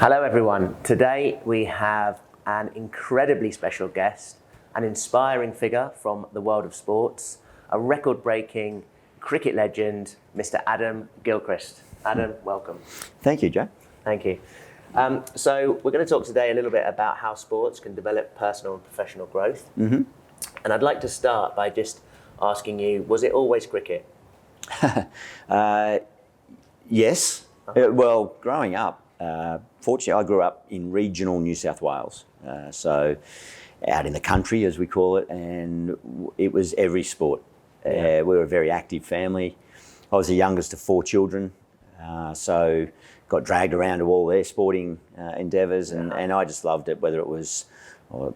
Hello everyone. Today we have an incredibly special guest, an inspiring figure from the world of sports, a record-breaking cricket legend, Mr. Adam Gilchrist. Adam, welcome. Thank you, Jay. Thank you. So we're going to talk today a little bit about how sports can develop personal and professional growth. And I'd like to start by just asking you, was it always cricket? Yes. Well, growing up, fortunately, I grew up in regional New South Wales, so out in the country, as we call it, and it was every sport. We were a very active family. I was the youngest of 4 children, so got dragged around to all their sporting endeavours, and I just loved it, whether it was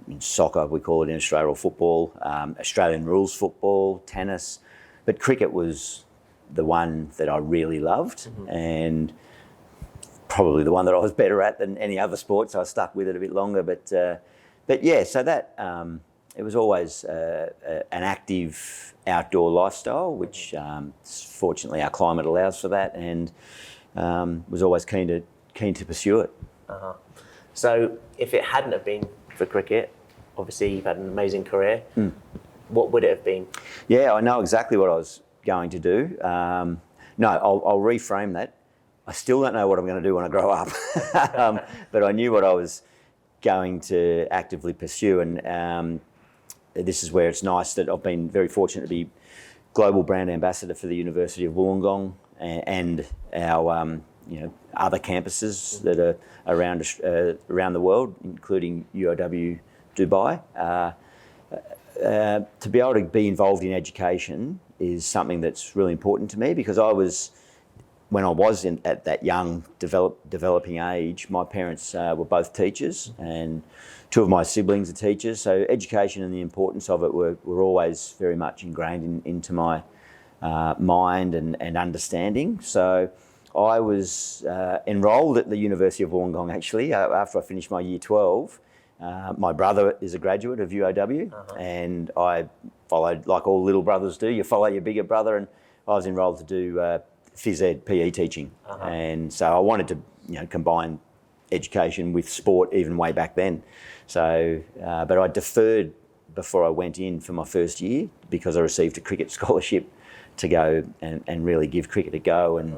in soccer, we call it in Australia, or football, Australian rules football, tennis, but cricket was the one that I really loved, and probably the one that I was better at than any other sport, so I stuck with it a bit longer. But yeah, so that it was always an active outdoor lifestyle, which fortunately our climate allows for that, and was always keen to pursue it. So if it hadn't have been for cricket, obviously you've had an amazing career. What would it have been? Yeah, I know exactly what I was going to do. No, I'll reframe that. I still don't know what I'm going to do when I grow up, but I knew what I was going to actively pursue, and this is where it's nice that I've been very fortunate to be global brand ambassador for the University of Wollongong and our other campuses that are around the world, including UOWD Dubai. To be able to be involved in education is something that's really important to me, because when I was at that young, developing age, my parents were both teachers, and 2 of my siblings are teachers. So education and the importance of it were always very much ingrained into my mind and understanding. So I was enrolled at the University of Wollongong, actually, after I finished my year 12. My brother is a graduate of UOW, and I followed, like all little brothers do, you follow your bigger brother, and I was enrolled to do phys ed, PE teaching, and so I wanted to combine education with sport even way back then. So, but I deferred before I went in for my first year, because I received a cricket scholarship to go and really give cricket a go, and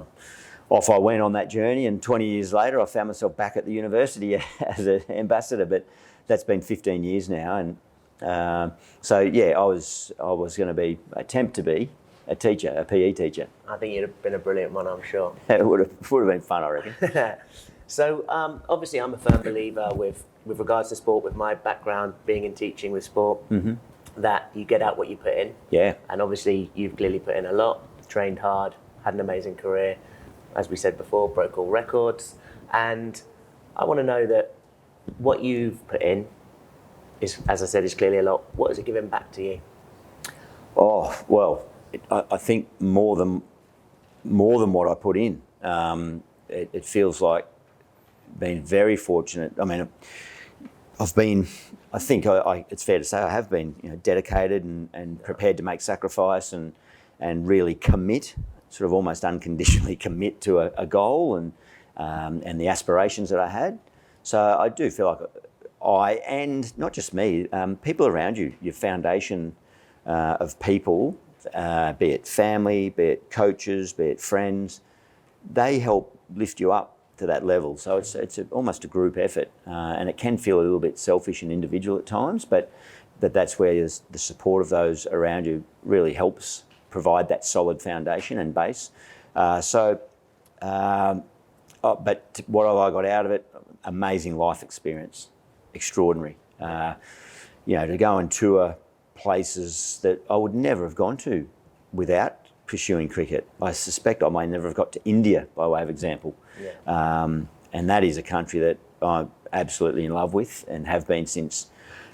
off I went on that journey. And 20 years later, I found myself back at the university as an ambassador. But that's been 15 years now, and so yeah, I was going to attempt to be a teacher, a PE teacher. I think you'd have been a brilliant one, I'm sure. It would have been fun, I reckon. So obviously I'm a firm believer with regards to sport, with my background being in teaching with sport, that you get out what you put in. Yeah. And obviously you've clearly put in a lot, trained hard, had an amazing career. As we said before, broke all records. And I want to know that what you've put in is, as I said, is clearly a lot. What has it given back to you? Oh, well, I think more than what I put in. It feels like being very fortunate. I mean, I think it's fair to say I have been dedicated and prepared to make sacrifice and really commit, sort of almost unconditionally commit to a goal and the aspirations that I had. So I do feel like and not just me, people around you, your foundation of people, be it family, be it coaches, be it friends, they help lift you up to that level. So it's almost a group effort, and it can feel a little bit selfish and individual at times, but that's where the support of those around you really helps provide that solid foundation and base. But what have I got out of it? Amazing life experience, extraordinary. To go and tour places that I would never have gone to without pursuing cricket. I suspect I may never have got to India, by way of example. And that is a country that I'm absolutely in love with, and have been since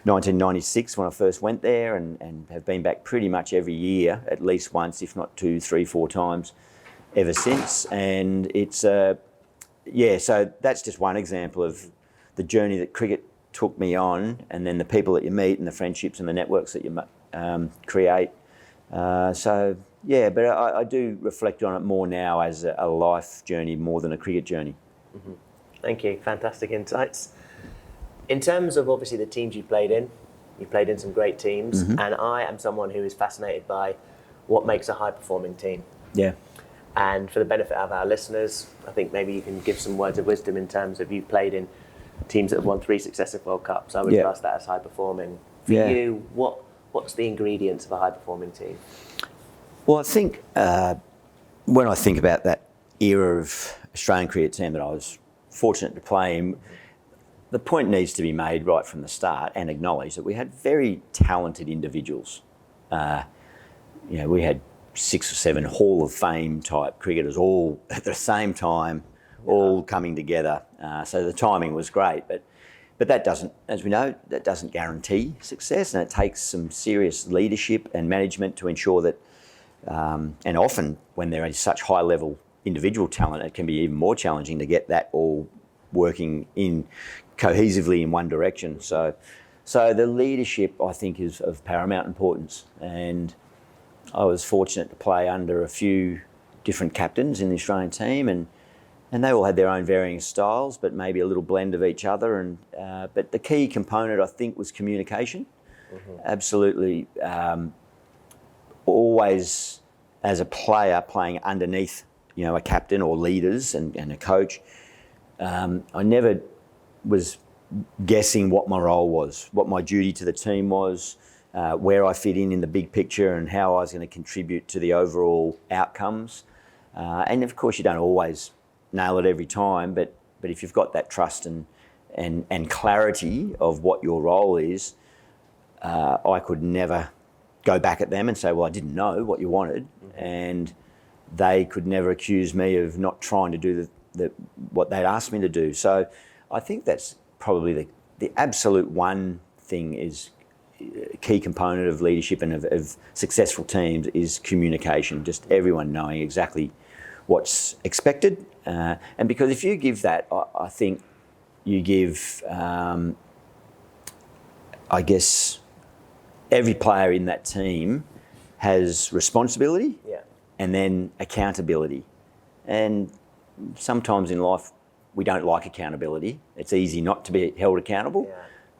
1996 when I first went there, and have been back pretty much every year, at least once, if not 2, 3, 4 times ever since. And it's, so that's just one example of the journey that cricket took me on, and then the people that you meet and the friendships and the networks that you create. But I do reflect on it more now as a life journey more than a cricket journey. Thank you. Fantastic insights. In terms of obviously the teams you played in some great teams, and I am someone who is fascinated by what makes a high-performing team. Yeah. And for the benefit of our listeners, I think maybe you can give some words of wisdom in terms of you've played in teams that have won 3 successive World Cups. I would class that as high-performing. For you, what's the ingredients of a high-performing team? Well, I think when I think about that era of Australian cricket team that I was fortunate to play in, the point needs to be made right from the start and acknowledged that we had very talented individuals. We had 6 or 7 Hall of Fame type cricketers all at the same time, all coming together. So the timing was great, but that doesn't, as we know, that doesn't guarantee success, and it takes some serious leadership and management to ensure that. And often, when there is such high level individual talent, it can be even more challenging to get that all working in cohesively in one direction. So the leadership, I think, is of paramount importance. And I was fortunate to play under a few different captains in the Australian team, and they all had their own varying styles, but maybe a little blend of each other. And but the key component, I think, was communication. Absolutely. Always, as a player playing underneath, a captain or leaders and a coach, I never was guessing what my role was, what my duty to the team was, where I fit in the big picture, and how I was going to contribute to the overall outcomes. And of course, you don't always nail it every time, but if you've got that trust and clarity of what your role is, I could never go back at them and say, well, I didn't know what you wanted, and they could never accuse me of not trying to do what they'd asked me to do. So I think that's probably the absolute one thing is a key component of leadership and of successful teams is communication, just everyone knowing exactly what's expected. And because if you give that, I think you give, I guess, every player in that team has responsibility and then accountability. And sometimes in life, we don't like accountability. It's easy not to be held accountable,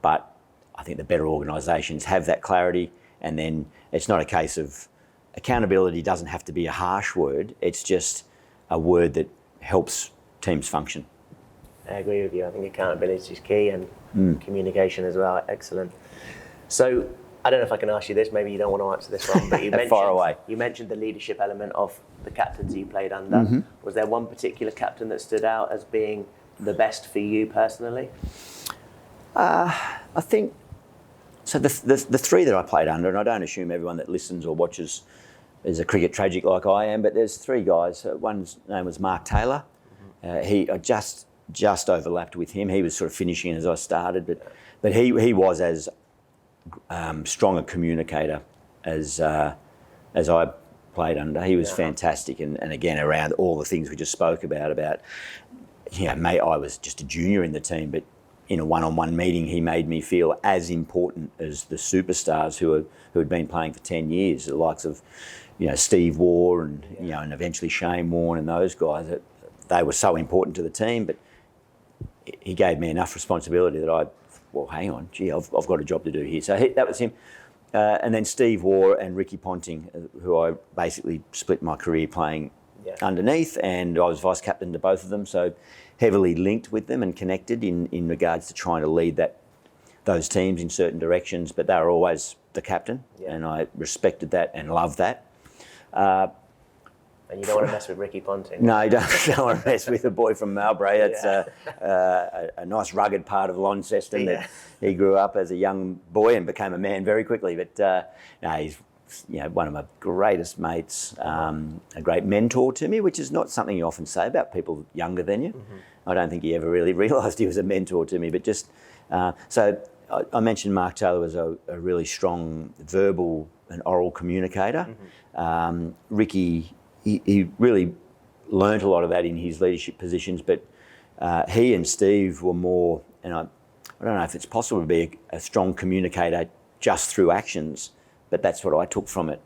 but I think the better organisations have that clarity, and then it's not a case of accountability doesn't have to be a harsh word. It's just a word that helps teams function. I agree with you. I think accountability is key, and communication as well. Excellent. So I don't know if I can ask you this, maybe you don't want to answer this one, but you mentioned the leadership element of the captains you played under. Was there one particular captain that stood out as being the best for you personally? I think, so the 3 that I played under, and I don't assume everyone that listens or watches is a cricket tragic like I am, but there's 3 guys. One's name was Mark Taylor. I just overlapped with him. He was sort of finishing as I started, but he was as strong a communicator as I played under. He was fantastic, and again around all the things we just spoke about mate, I was just a junior in the team, but in a one-on-one meeting he made me feel as important as the superstars who had been playing for 10 years, the likes of Steve Waugh and and eventually Shane Warne and those guys. That they were so important to the team, but he gave me enough responsibility that hang on, I've got a job to do here. So that was him. And then Steve Waugh and Ricky Ponting, who I basically split my career playing underneath, and I was vice captain to both of them, so heavily linked with them and connected in regards to trying to lead those teams in certain directions, but they were always the captain, and I respected that and loved that. And you don't want to mess with Ricky Ponting. No, you don't want to mess with a boy from Mowbray. It's a nice rugged part of Launceston that he grew up as a young boy and became a man very quickly. But he's one of my greatest mates, a great mentor to me, which is not something you often say about people younger than you. I don't think he ever really realised he was a mentor to me. But just so I mentioned Mark Taylor was a really strong verbal and oral communicator. Ricky. He really learnt a lot of that in his leadership positions, but he and Steve were more, and I don't know if it's possible to be a strong communicator just through actions, but that's what I took from it.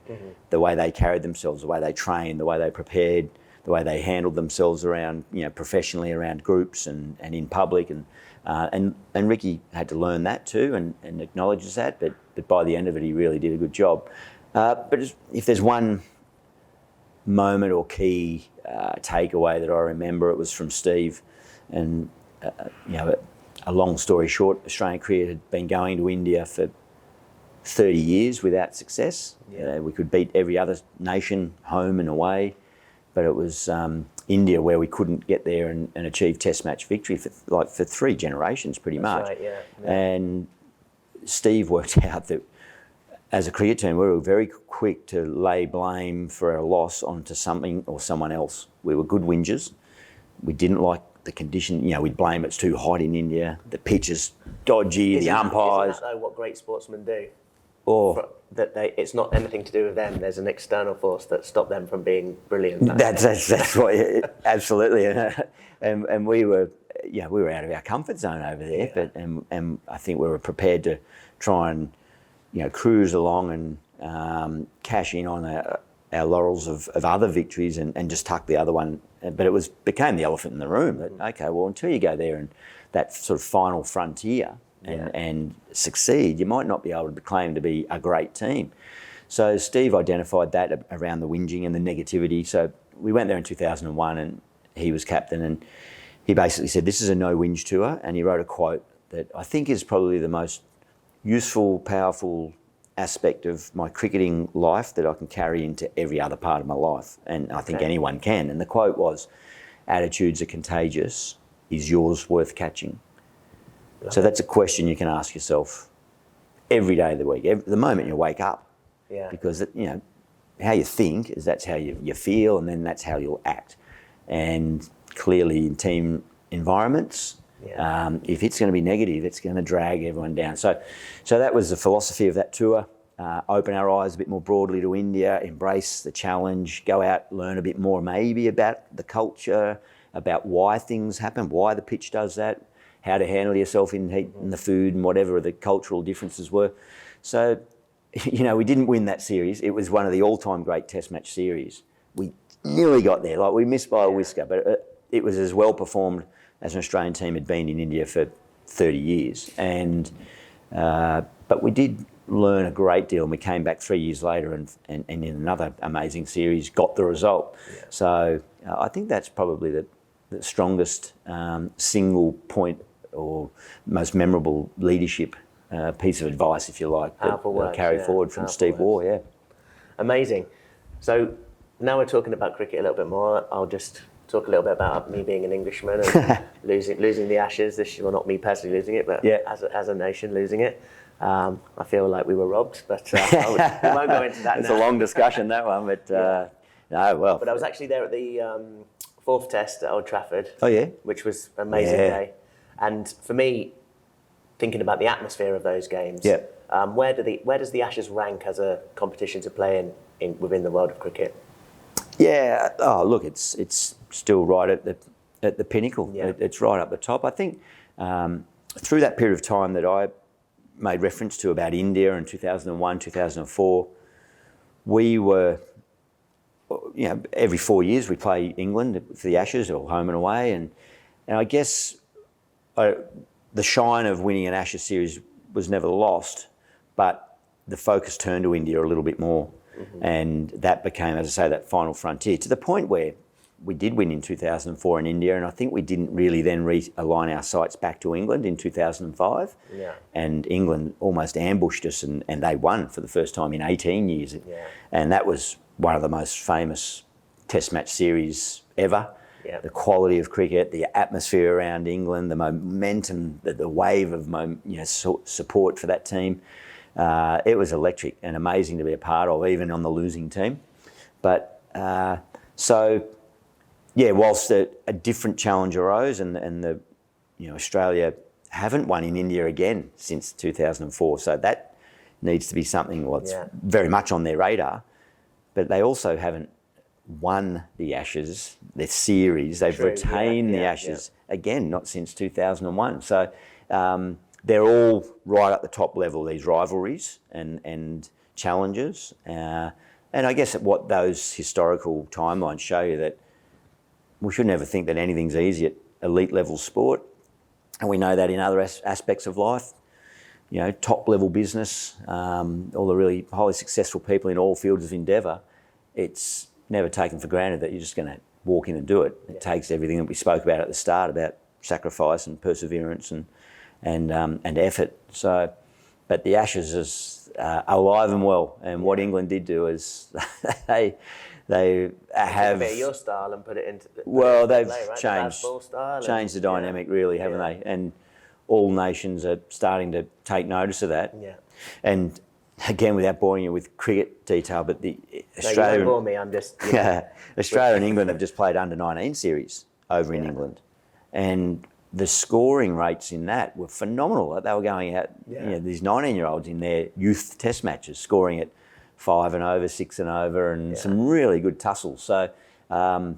The way they carried themselves, the way they trained, the way they prepared, the way they handled themselves around, professionally around groups and in public, and Ricky had to learn that too, and acknowledges that. But by the end of it, he really did a good job. But if there's one moment or key takeaway that I remember, it was from Steve, and a long story short, Australian cricket had been going to India for 30 years without success. We could beat every other nation home and away, but it was India where we couldn't get there and achieve Test match victory for 3 generations pretty much. Right, yeah. And Steve worked out that as a cricket team, we were very quick to lay blame for our loss onto something or someone else. We were good whingers. We didn't like the condition. We'd blame it's too hot in India, the pitch is dodgy, the umpires. Isn't that though what great sportsmen do? Or it's not anything to do with them. There's an external force that stopped them from being brilliant. That's what, absolutely. And we were out of our comfort zone over there. Yeah. And I think we were prepared to try and cruise along and cash in on our laurels of other victories and just tuck the other one. But it became the elephant in the room. That, okay, well, until you go there and that sort of final frontier and succeed, you might not be able to claim to be a great team. So Steve identified that around the whinging and the negativity. So we went there in 2001 and he was captain, and he basically said, this is a no whinge tour. And he wrote a quote that I think is probably the most useful, powerful aspect of my cricketing life that I can carry into every other part of my life. And I think anyone can. And the quote was, attitudes are contagious. Is yours worth catching? Right. So that's a question you can ask yourself every day of the week, the moment you wake up. Yeah. Because, how you think is that's how you feel, and then that's how you'll act. And clearly in team environments, if it's going to be negative, it's going to drag everyone down. So that was the philosophy of that tour. Open our eyes a bit more broadly to India, embrace the challenge, go out, learn a bit more maybe about the culture, about why things happen, why the pitch does that, how to handle yourself in heat and the food and whatever the cultural differences were. So, we didn't win that series. It was one of the all-time great Test match series. We nearly got there, we missed by a whisker, but it was as well performed as an Australian team had been in India for 30 years. And but we did learn a great deal, and we came back 3 years later and in another amazing series got the result. Yeah. So I think that's probably the strongest single point or most memorable leadership piece of advice, if you like, that carry forward from Steve Waugh. Yeah. Amazing. So now we're talking about cricket a little bit more. I'll just talk a little bit about me being an Englishman and losing the Ashes. Well, not me personally losing it, but as a nation losing it. I feel like we were robbed, but we won't go into that. It's a long discussion, that one, but no, well. But I was actually there at the 4th Test at Old Trafford. Oh yeah, which was an amazing day. And for me, thinking about the atmosphere of those games, where does the Ashes rank as a competition to play within the world of cricket? Yeah. Oh, look, it's still right at the pinnacle. Yeah. It's right up the top. I think through that period of time that I made reference to about India in 2001, 2004, we were, every 4 years we play England for the Ashes, or home and away, and I guess the shine of winning an Ashes series was never lost, but the focus turned to India a little bit more. Mm-hmm. And that became, as I say, that final frontier, to the point where we did win in 2004 in India, and I think we didn't really then realign our sights back to England in 2005. Yeah. And England almost ambushed us, and they won for the first time in 18 years. Yeah. And that was one of the most famous Test match series ever. Yeah. The quality of cricket, the atmosphere around England, the momentum, the wave of support for that team. It was electric and amazing to be a part of, even on the losing team. But whilst a different challenge arose, and Australia haven't won in India again since 2004, so that needs to be something that's very much on their radar. But they also haven't won the Ashes, their series. They've retained the Ashes again, not since 2001. So they're all right at the top level, these rivalries and challenges. And I guess what those historical timelines show you that we should never think that anything's easy at elite level sport, and we know that in other aspects of life. You know, top level business, all the really highly successful people in all fields of endeavour. It's never taken for granted that you're just going to walk in and do it. It takes everything that we spoke about at the start about sacrifice and perseverance and effort. So, but the Ashes is alive and well. And what England did do is they have a bit of your style and put it into. They've play, right? changed the dynamic, really, haven't they? And all nations are starting to take notice of that. Yeah. And again, without boring you with cricket detail, but the Australia. No, you don't bore me. I'm just. Australia and England have just played under-19 series over in England, and the scoring rates in that were phenomenal. They were going out, these 19-year-olds in their youth Test matches, scoring at 5 and over, 6 and over, and some really good tussles. So, that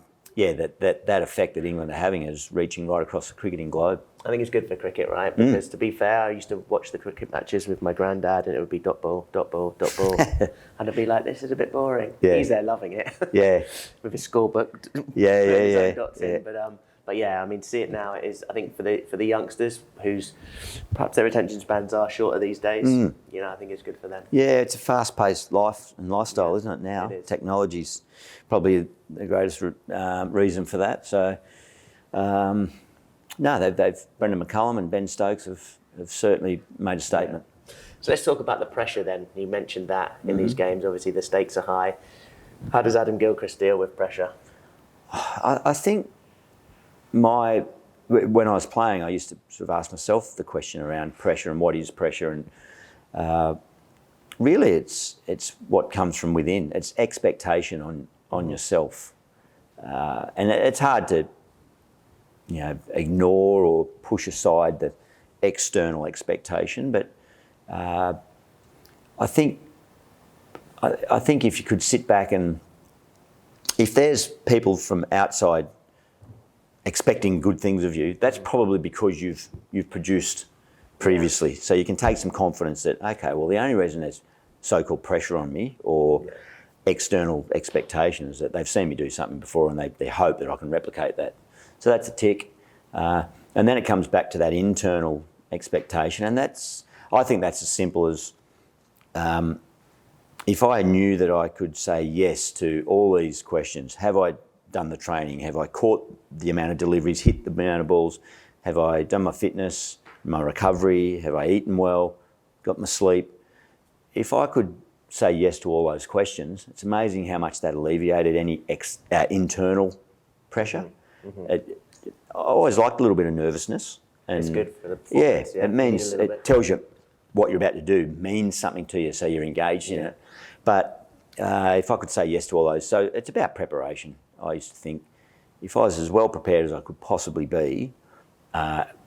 effect that England are having is reaching right across the cricketing globe. I think it's good for cricket, right? Because to be fair, I used to watch the cricket matches with my granddad, and it would be dot ball, dot ball, dot ball, and I'd be like, "This is a bit boring." Yeah. He's there loving it. Yeah. With his scorebook. Dots in. But yeah, I mean, to see it now is, I think, for the youngsters whose perhaps their attention spans are shorter these days. You know, I think it's good for them. Yeah, it's a fast-paced life and lifestyle, isn't it? Now, technology's probably the greatest reason for that. So. No, Brendan McCullum and Ben Stokes have certainly made a statement. Yeah. So let's talk about the pressure then. You mentioned that in these games, obviously the stakes are high. How does Adam Gilchrist deal with pressure? I think when I was playing, I used to sort of ask myself the question around pressure and what is pressure, and really it's what comes from within. It's expectation on yourself, and it's hard to ignore or push aside the external expectation. But I think if you could sit back and if there's people from outside expecting good things of you, that's probably because you've produced previously. So you can take some confidence that, okay, well, the only reason there's so-called pressure on me or external expectations that they've seen me do something before and they hope that I can replicate that. So that's a tick. And then it comes back to that internal expectation. And I think that's as simple as if I knew that I could say yes to all these questions, have I done the training? Have I caught the amount of deliveries, hit the amount of balls? Have I done my fitness, my recovery? Have I eaten well, got my sleep? If I could say yes to all those questions, it's amazing how much that alleviated any internal pressure. I always liked a little bit of nervousness. And it's good for the performance. Yeah, it means it tells you what you're about to do means something to you, so you're engaged in it. But if I could say yes to all those, so it's about preparation. I used to think if I was as well prepared as I could possibly be,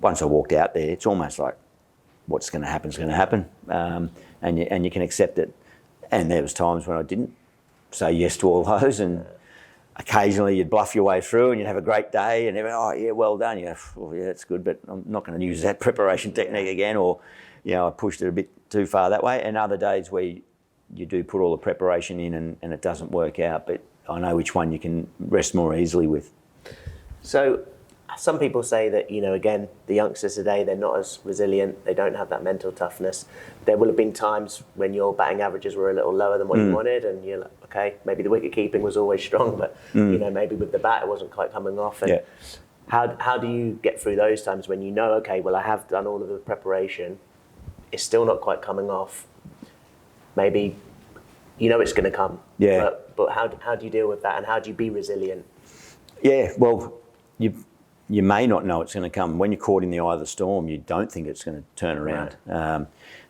once I walked out there, it's almost like what's going to happen is going to happen, and you can accept it. And there was times when I didn't say yes to all those, and occasionally you'd bluff your way through and you'd have a great day and everyone, oh yeah, well done. You go, oh yeah, that's good, but I'm not going to use that preparation technique again, or I pushed it a bit too far that way. And other days where you do put all the preparation in and it doesn't work out, but I know which one you can rest more easily with. So some people say that, again, the youngsters today, they're not as resilient, they don't have that mental toughness. There will have been times when your batting averages were a little lower than what you wanted, and you're like, okay, maybe the wicket keeping was always strong, but maybe with the bat it wasn't quite coming off. And how do you get through those times when okay, well, I have done all of the preparation, it's still not quite coming off? Maybe it's going to come. Yeah. But how do you deal with that, and how do you be resilient? Yeah, well, you may not know it's going to come. When you're caught in the eye of the storm, you don't think it's going to turn around. Right.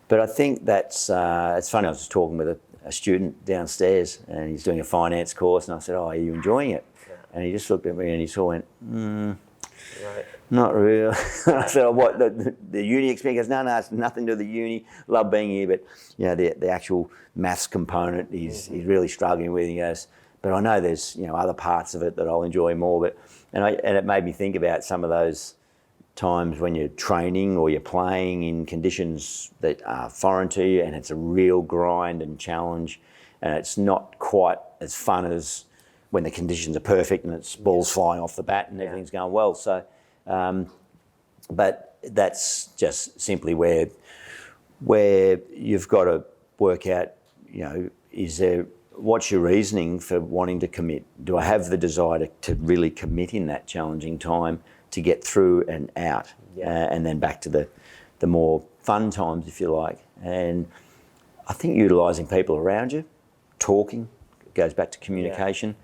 But I think that's it's funny. I was just talking with a student downstairs, and he's doing a finance course, and I said, "Oh, are you enjoying it?" Yeah. And he just looked at me and he sort of went, right. Not really. I said, oh, what, the uni experience? He goes, no, it's nothing to do with the uni. Love being here, but the actual maths component he's really struggling with. He goes, but I know there's other parts of it that I'll enjoy more. But and it made me think about some of those times when you're training or you're playing in conditions that are foreign to you, and it's a real grind and challenge, and it's not quite as fun as when the conditions are perfect and it's balls flying off the bat and everything's going well. So, but that's just simply where you've got to work out, what's your reasoning for wanting to commit? Do I have the desire to really commit in that challenging time to get through and out, and then back to the more fun times, if you like? And I think utilising people around you, talking, goes back to communication. Yeah.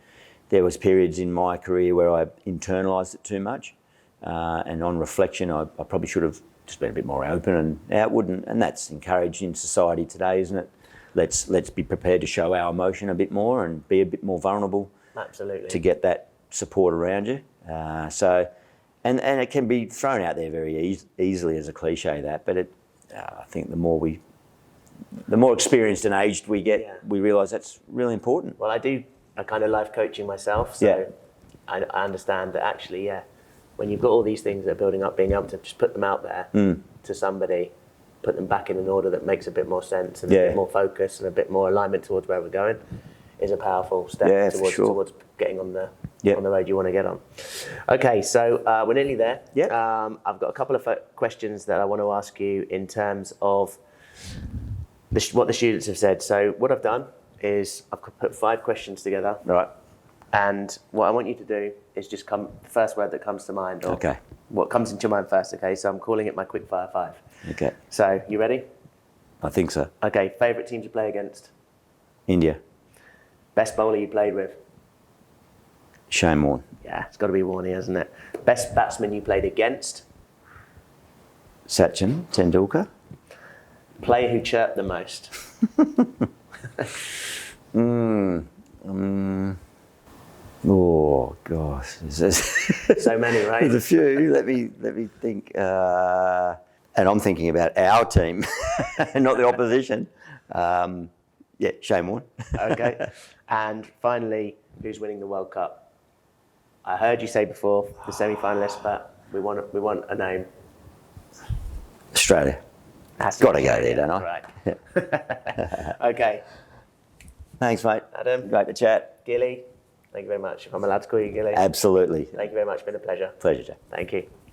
There was periods in my career where I internalised it too much, and on reflection, I probably should have just been a bit more open and outward, and that's encouraged in society today, isn't it? Let's be prepared to show our emotion a bit more and be a bit more vulnerable. Absolutely. To get that support around you. And it can be thrown out there very easily as a cliche, but I think the more experienced and aged we get, we realise that's really important. Well, I do a kind of life coaching myself, so I understand that actually, when you've got all these things that are building up, being able to just put them out there to somebody, put them back in an order that makes a bit more sense and a bit more focus and a bit more alignment towards where we're going, is a powerful step towards getting on the road you want to get on. Okay, so we're nearly there. I've got a couple of questions that I want to ask you in terms of what the students have said. So what I've done is I've put 5 questions together. Right. And what I want you to do is just the first word that comes to mind. Or what comes into your mind first, okay? So I'm calling it my quick fire 5. Okay. So, you ready? I think so. Okay, favourite team to play against? India. Best bowler you played with? Shane Warne. Yeah, it's got to be Warney, hasn't it? Best batsman you played against? Sachin Tendulkar. Player who chirped the most? Oh gosh, so many, right? There's a few. Let me think. And I'm thinking about our team, not the opposition. Shane Warne. Okay. And finally, who's winning the World Cup? I heard you say before the semi-finalists, but we want a name. Australia. Got to go there, don't I? Right. Okay. Thanks, mate. Adam. Great to chat. Gilly, thank you very much. If I'm allowed to call you Gilly. Absolutely. Thank you very much. It's been a pleasure. Pleasure, Jay. Thank you.